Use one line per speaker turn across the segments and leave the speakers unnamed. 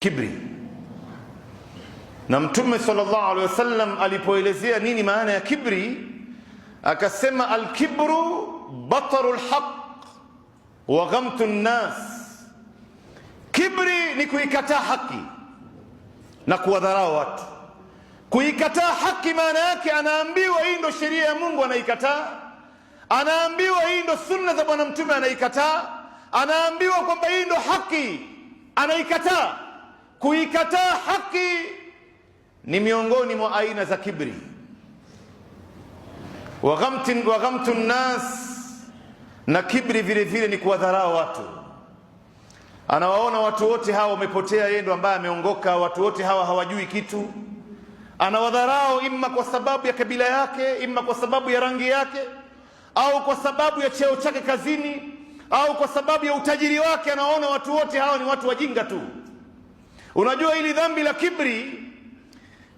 Kibri. Na Mtume sallallahu alaihi wasallam alipoelezea nini maana ya kibri, akasema al-kibru batarul haq wa ghamtu an-nas. Kibri ni kuikataa haki na kuwadharau watu. Kuikataa haki maana yake anaambiwa hii ndo sheria ya Mungu, anaikataa. Anaambiwa hii ndo sunna za Bwana Mtume, anaikataa. Anaambiwa kwamba hii ndo haki, anaikataa. Kuikataa haki ni miongoni mwa aina za kibri. Wa ghamtu nnas, na kibri vile vile ni kuwadharau watu. Anawaona watu wote hawa wamepotea, yeye ndo ambaye ameongoka, watu wote hawa hawajui kitu. Anawadharau imma kwa sababu ya kabila yake, imma kwa sababu ya rangi yake, au kwa sababu ya cheo chake kazini, au kwa sababu ya utajiri wake. Anawaona watu wote hawa ni watu wajinga tu. Unajua hili dhambi la kibri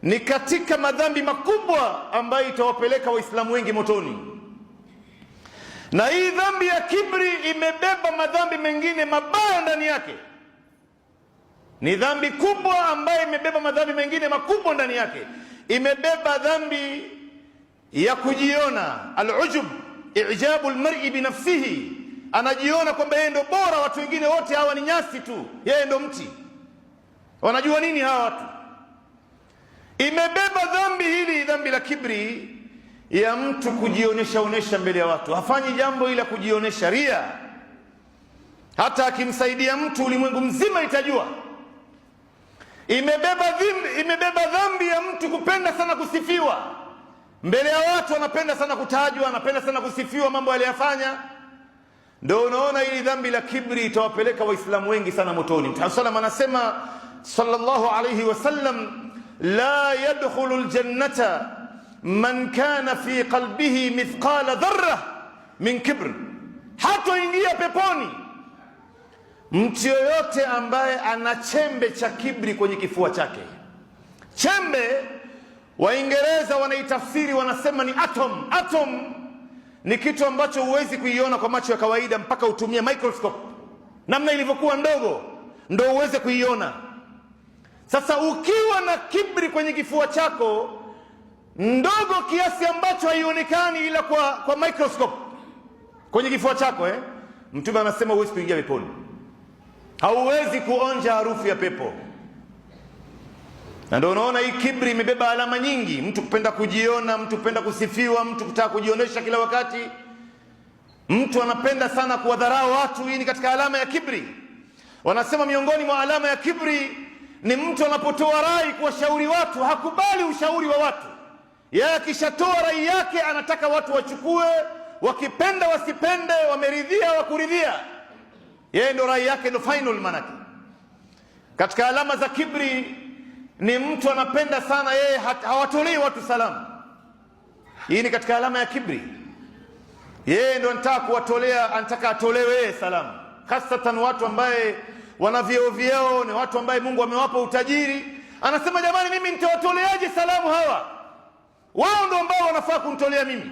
ni katika madhambi makubwa ambayo itawapeleka Waislamu wengi motoni. Na hii dhambi ya kibri imebeba madhambi mengine mabaya ndani yake. Ni dhambi kubwa ambayo imebeba madhambi mengine makubwa ndani yake. Imebeba dhambi ya kujiona, al-ujub, i'jabu al-mar'i bi nafsihi. Anajiona kwamba yeye ndo bora, watu wengine wote hawa ni nyasi tu, yeye ndo mti. Wanajua nini hawa watu? Imebeba dhambi hili, dhambi la kibri, ya mtu kujionesha mbele ya watu. Hafanyi jambo ila kujionesha, ria. Hata akimsaidia mtu ulimwengu mzima itajua. Imebeba dhambi ya mtu kupenda sana kusifiwa mbele ya watu. Anapenda sana kutajwa, anapenda sana kusifiwa mambo aliyofanya. Ndio unaona hili dhambi la kibri itawapeleka Waislamu wengi sana motoni. Mtume sallam anasema sallallahu alayhi wasallam, la yadkhulu aljannata man kana fi qalbihi mithqala dharra min kibr. Hatoingia peponi mtu yoyote ambaye ana chembe cha kibri kwenye kifua chake. Chembe Waingereza wanaitafsiri, wanasema ni atom. Atom ni kitu ambacho huwezi kuiona kwa macho ya kawaida mpaka utumie microscope. Namna ilivyokuwa ndogo ndo uweze kuiona. Sasa ukiwa na kibri kwenye kifua chako, ndogo kiasi ambacho haionekani ila kwa microscope kwenye kifua chako, Mtume anasema huwezi kuingia peponi. Hauwezi kuonja harufu ya pepo. Na ndio unaona hii kibri imebeba alama nyingi. Mtu kupenda kujiona, mtu kupenda kusifiwa, mtu kutaka kujionesha kila wakati, mtu anapenda sana kuwadharau watu. Hii ni katika alama ya kibri. Wanasema miongoni mwa alama ya kibri ni mtu anapotoa rai kuwashauri watu, hakubali ushauri wa watu. Yeye akishatoa rai yake anataka watu wachukue, wakipenda wasipende, wameridhia wakuridhia, yeye ndo rai yake ndo final manake. Katika alama za kibri ni mtu anapenda sana yeye hawatolei watu salamu. Hii ni katika alama ya kibri. Yeye ndo anataka kuwatolea, anataka atolewe yeye salamu. Hasatan watu ambaye wana vyeo vyao, ni watu ambaye Mungu amewapa utajiri. Anasema jamani, mimi nitawatoleaje salamu hawa? Wao ndo ambao wanafaa kunitolea mimi.